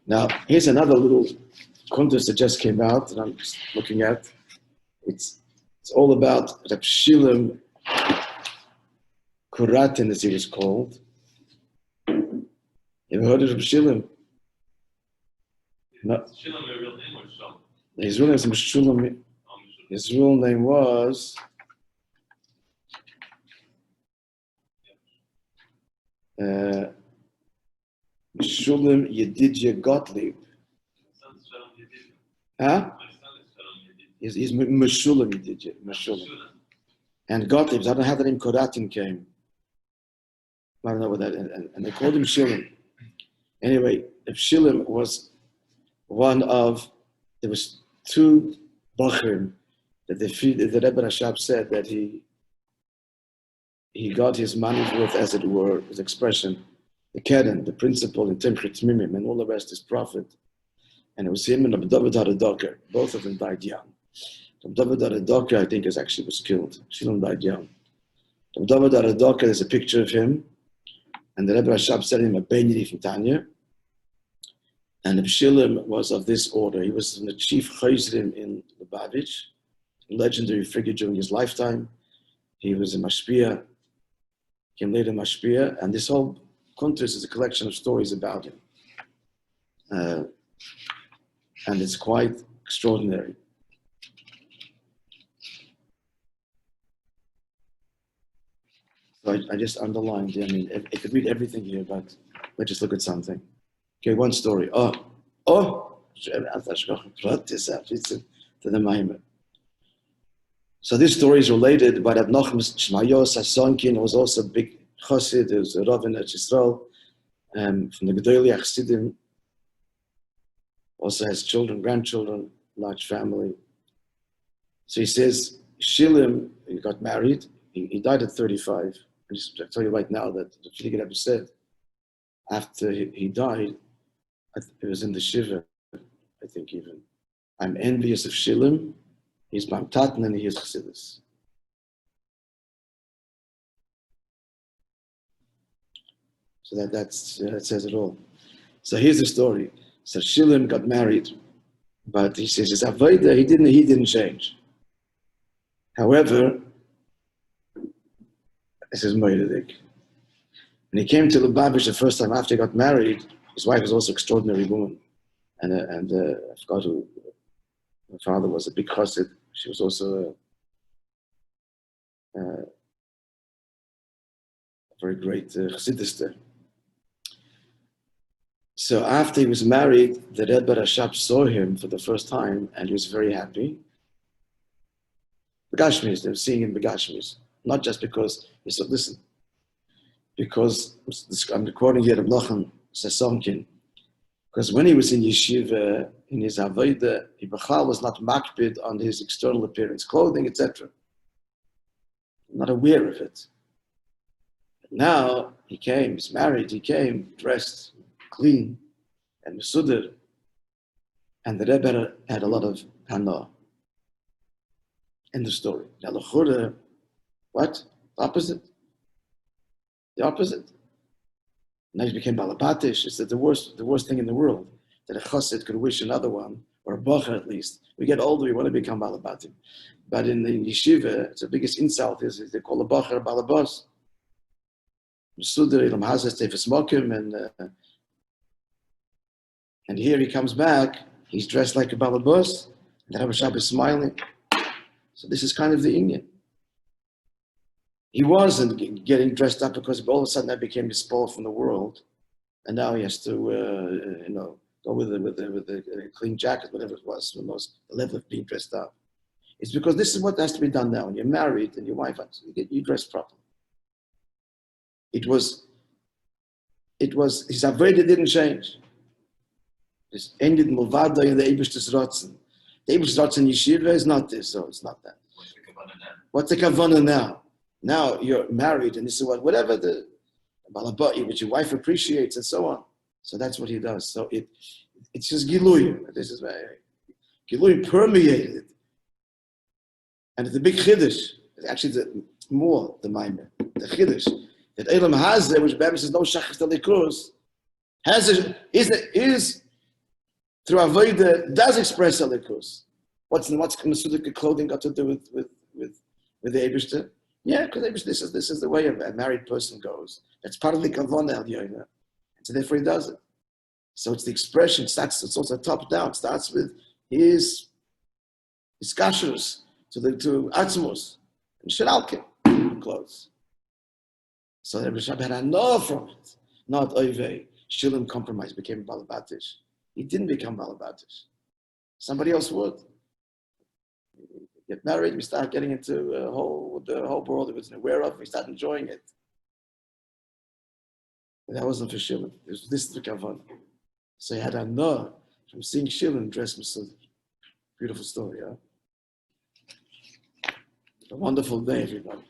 Now, here's another little contest that just came out that I'm just looking at. It's all about Reb Shilem Kuratin, as he was called. You ever heard of Reb Shilem? No. His real name is Meshulam. His real name was Meshulam Yedidya Gottlieb. Huh? He's Meshulam Yedidya. Meshulam. And Gottlieb, I don't know how the name Kuratin came. I don't know what that, and they called him Shilem. Anyway, if Shilem was one of, there was two Bachrim that the Rebbe Rashab said that he got his money's worth, as it were, his expression, the Keren, the principal in Timchit Mimim, and all the rest is profit. And it was him and David Haradoker. Both of them died young. David Haradoker, I think, was killed. Shilem died young. David Haradoker, there's a picture of him, and the Rebbe Rashab sent him a Beiniri from Tanya. And Shilem was of this order. He was the chief chayzrim in Lubavitch, a legendary figure during his lifetime. He was a mashpia, came later mashpia, and this whole contest is a collection of stories about him. And it's quite extraordinary. So I just underlined, I mean, I could read everything here, but let's just look at something. Okay, one story. To the Maimer. So this story is related by Rab Nachum Shmayos Hasonkin, who was also a big Chassid, he was a Rav in Yisrael, from the Gedolei Chassidim. Also has children, grandchildren, large family. So he says, Shilem, he got married, he died at 35. I tell you right now that the Chassidic Rebbe said, after he died, it was in the Shiva, I think even. I'm envious of Shilem. He's Mamtatan and he is Chassidus. So that says it all. So here's the story. So Shilem got married, but he says his avodah he didn't change. However, this is Moededik. When he came to Lubavitch the first time after he got married, his wife was also an extraordinary woman, and I forgot who. Her father was a big chassid. She was also a very great chassidist. So after he was married, the Rebbe Rashab saw him for the first time, and he was very happy. Begashmis, they were seeing him Begashmis, not just because he said, listen, because I'm quoting here of Nachum Sasonkin, because when he was in yeshiva, in his avodah, he was not makpid on his external appearance, clothing, etc. Not aware of it. But now he's married, he came dressed, clean, and mesudar, and the Rebbe had a lot of hana. End of story. Now, what? The opposite. The opposite. Now he became balabatish. It's the worst thing in the world that a chassid could wish another one, or a bacher at least. We get older, we want to become balabatim. But in the yeshiva, it's the biggest insult is they call a bacher balabas. And here he comes back, he's dressed like a balabas, and the Rabbi Shab is smiling. So this is kind of the Indian. He wasn't getting dressed up because all of a sudden that became his sport from the world, and now he has to, go with a clean jacket, whatever it was, the level of being dressed up. It's because this is what has to be done now. When you're married and your wife, you dress properly. It was his avodah didn't change. It ended mulvada in the Eibishter's Ratzon. The Eibishter's Ratzon yeshiva is not this, so it's not that. What's the kavanah now? Now you're married, and this is whatever the balabati, which your wife appreciates, and so on. So that's what he does. So it's just gilui. This is very gilui permeated, and it's a big chiddush. It's actually the maimer, the chiddush that Elam has there, which Rabbi says no shachas talikus, is through avodah does express alikus. What's Chassidic clothing got to do with the Eibishter? Yeah, because this is the way a married person goes. That's part of the kavanah al yoina, and so therefore he does it. So it's the expression. It's also top down. It starts with his kashrus to atzmos and shenalkin clothes. So the Rebbe had enough from it. Not oivei. Shulam compromise became balabatish. He didn't become balabatish. Somebody else would. Get married, we start getting into the whole world he wasn't aware of, we start enjoying it. But that wasn't for Shilin. This is the kavanah. So he had a no from seeing Shilin dress Masudi. Beautiful story, huh? A wonderful day, everybody.